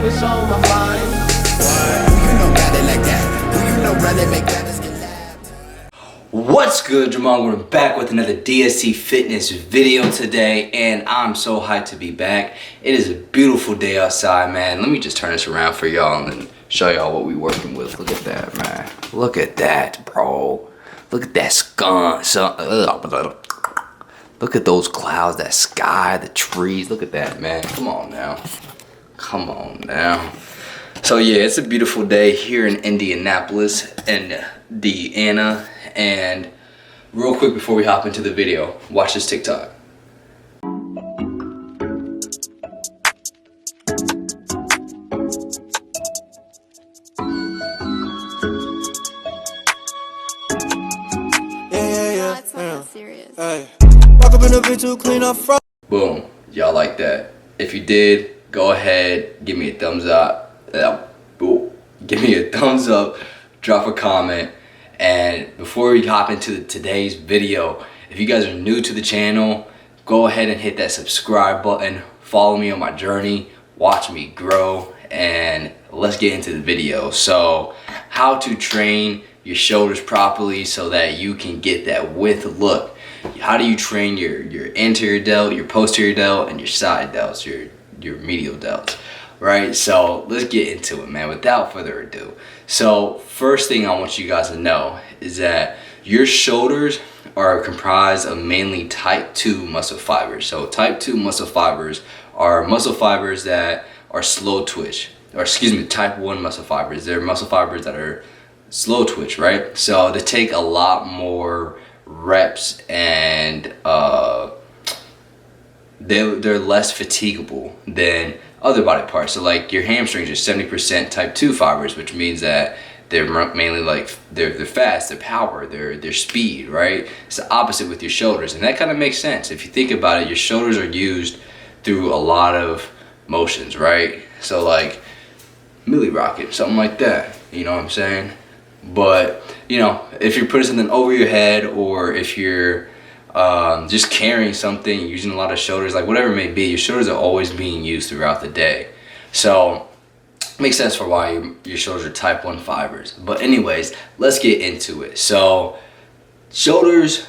it's on my mind. What's good, Jamal? We're back with another DSC Fitness video today, and I'm so hyped to be back. It is a beautiful day outside, man. Let me just turn this around for y'all and then show y'all what we're working with. Look at that, man. Look at that, bro. Look at that skunk. Look at those clouds, that sky, the trees. Look at that, man. Come on now. Come on now. So yeah, it's a beautiful day here in Indianapolis and Indiana. And real quick before we hop into the video, watch this TikTok. Yeah. It's not that serious. Hey. Walk up in a bit too clean up front. Boom. Y'all like that? If you did, go ahead, give me a thumbs up. Give me a thumbs up, drop a comment. And before we hop into today's video, if you guys are new to the channel, go ahead and hit that subscribe button, follow me on my journey, watch me grow, and let's get into the video. So, how to train your shoulders properly so that you can get that width look. How do you train your anterior delt, your posterior delt, and your side delts, your medial delts, right? So let's get into it, man, without further ado. So first thing I want you guys to know is that your shoulders are comprised of mainly type 2 muscle fibers. So type 2 muscle fibers are muscle fibers that are slow twitch, or excuse me, type 1 muscle fibers. They're muscle fibers that are slow twitch, right? So they take a lot more reps and they're less fatigable than other body parts. So like your hamstrings are 70% type 2 fibers, which means that they're mainly like they're fast, they're power, they're speed, right? It's the opposite with your shoulders, and that kind of makes sense. If you think about it, your shoulders are used through a lot of motions, right? So like milli rocket, something like that, you know what I'm saying? But you know, if you're putting something over your head, or if you're just carrying something, using a lot of shoulders, like whatever it may be, your shoulders are always being used throughout the day. So it makes sense for why your shoulders are type 1 fibers. But anyways, let's get into it. So shoulders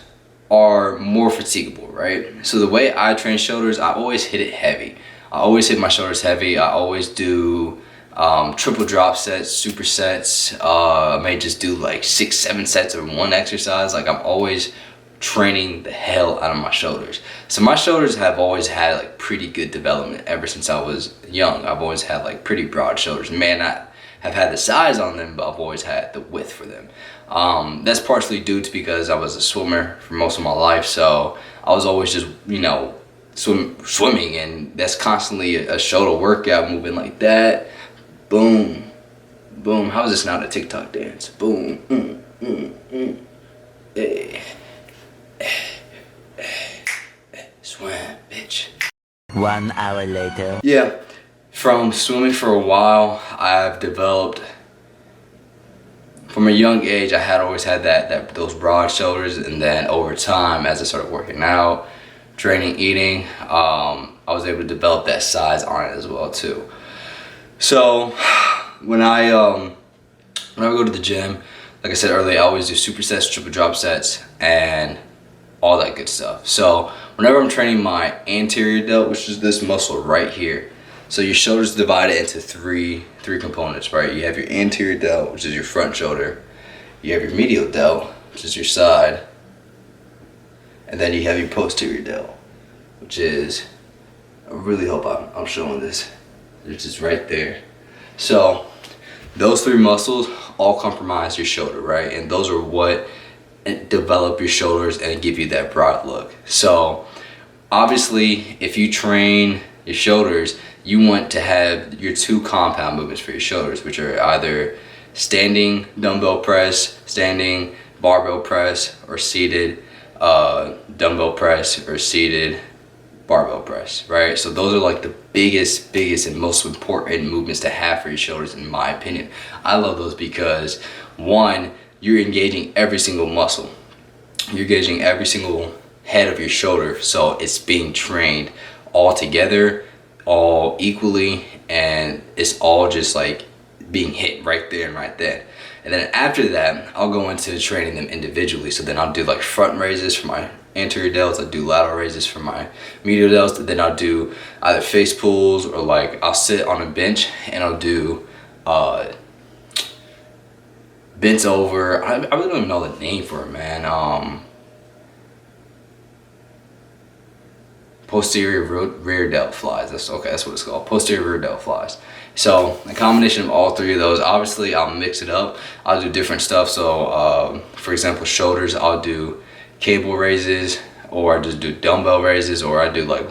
are more fatigable, right? So the way I train shoulders, I always hit it heavy. I always hit my shoulders heavy. I always do triple drop sets, supersets. I may just do like 6-7 sets of one exercise. Like I'm always training the hell out of my shoulders. So my shoulders have always had like pretty good development ever since I was young. I've always had like pretty broad shoulders. May not have had the size on them, but I've always had the width for them. That's partially due to because I was a swimmer for most of my life, so I was always just, you know, swimming, and that's constantly a shoulder workout, moving like that. Boom, boom. How is this not a TikTok dance? Boom, Hey. Swim, bitch. 1 hour later. Yeah, from swimming for a while, I've developed, from a young age, I had always had those broad shoulders, and then over time, as I started working out, training, eating, I was able to develop that size on it as well too. So when I go to the gym, like I said earlier, I always do supersets, triple drop sets, and all that good stuff. So whenever I'm training my anterior delt, which is this muscle right here, so your shoulders divided into three components, right? You have your anterior delt, which is your front shoulder. You have your medial delt, which is your side, and then you have your posterior delt, which is, I really hope I'm showing this, which is right there. So those 3 muscles all comprise your shoulder, right? And those are what develop your shoulders and give you that broad look. So obviously, if you train your shoulders, you want to have your 2 compound movements for your shoulders, which are either standing dumbbell press, standing barbell press, or seated dumbbell press, or seated barbell press, right? So those are like the biggest and most important movements to have for your shoulders, in my opinion. I love those because, one, you're engaging every single muscle. You're engaging every single head of your shoulder, so it's being trained all together, all equally, and it's all just like being hit right there and right then. And then after that, I'll go into training them individually. So then I'll do like front raises for my anterior delts, I'll do lateral raises for my medial delts, then I'll do either face pulls, or like I'll sit on a bench and I'll do bent over. I really don't even know the name for it, man. Posterior rear delt flies. That's what it's called. Posterior rear delt flies. So a combination of all three of those. Obviously, I'll mix it up. I'll do different stuff. So for example, shoulders, I'll do cable raises, or I just do dumbbell raises, or I do like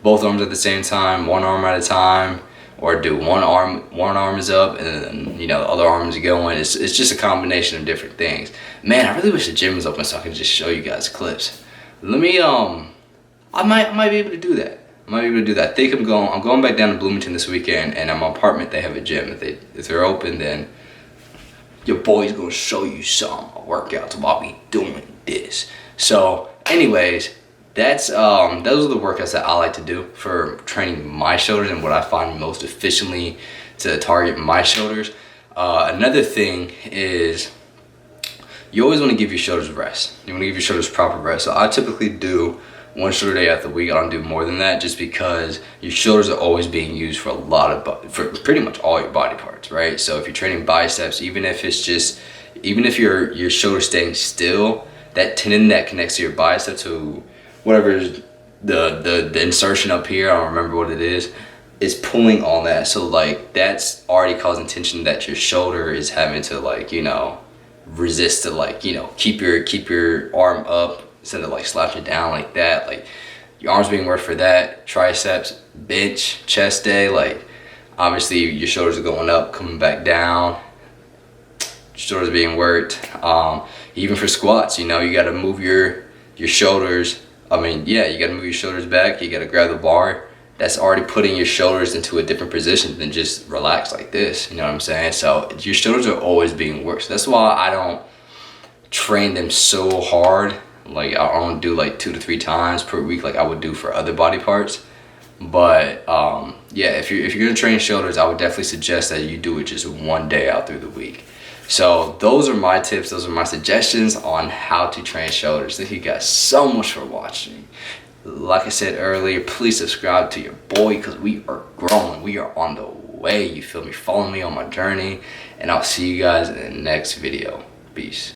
both arms at the same time, one arm at a time, or do one arm is up and then, you know, the other arm is going. It's just a combination of different things. Man, I really wish the gym was open so I could just show you guys clips. Let me I might be able to do that. I think I'm going back down to Bloomington this weekend, and at my apartment they have a gym. If they're open, then your boy's gonna show you some workouts while we doing this. So anyways, those are the workouts that I like to do for training my shoulders and what I find most efficiently to target my shoulders. Another thing is you always want to give your shoulders rest. You want to give your shoulders proper rest. So I typically do one shoulder day out the week. I don't do more than that, just because your shoulders are always being used for for pretty much all your body parts, right? So if you're training biceps, even if your shoulder's staying still, that tendon that connects to your bicep to whatever is the insertion up here, I don't remember what it is pulling on that. So like that's already causing tension that your shoulder is having to, like, you know, resist to, like, you know, keep your arm up instead of like slouch it down like that. Like your arms being worked for that, triceps, bench, chest day. Like obviously your shoulders are going up, coming back down, shoulders being worked. Even for squats, you know, you got to move your shoulders. I mean, yeah, you got to move your shoulders back. You got to grab the bar. That's already putting your shoulders into a different position than just relax like this. You know what I'm saying? So your shoulders are always being worked. So that's why I don't train them so hard. Like I don't do like 2 to 3 times per week like I would do for other body parts. But yeah, if you're gonna train shoulders, I would definitely suggest that you do it just one day out through the week. So those are my tips, those are my suggestions on how to train shoulders. Thank you guys so much for watching. Like I said earlier, please subscribe to your boy, because we are growing, we are on the way, you feel me? Follow me on my journey, and I'll see you guys in the next video. Peace.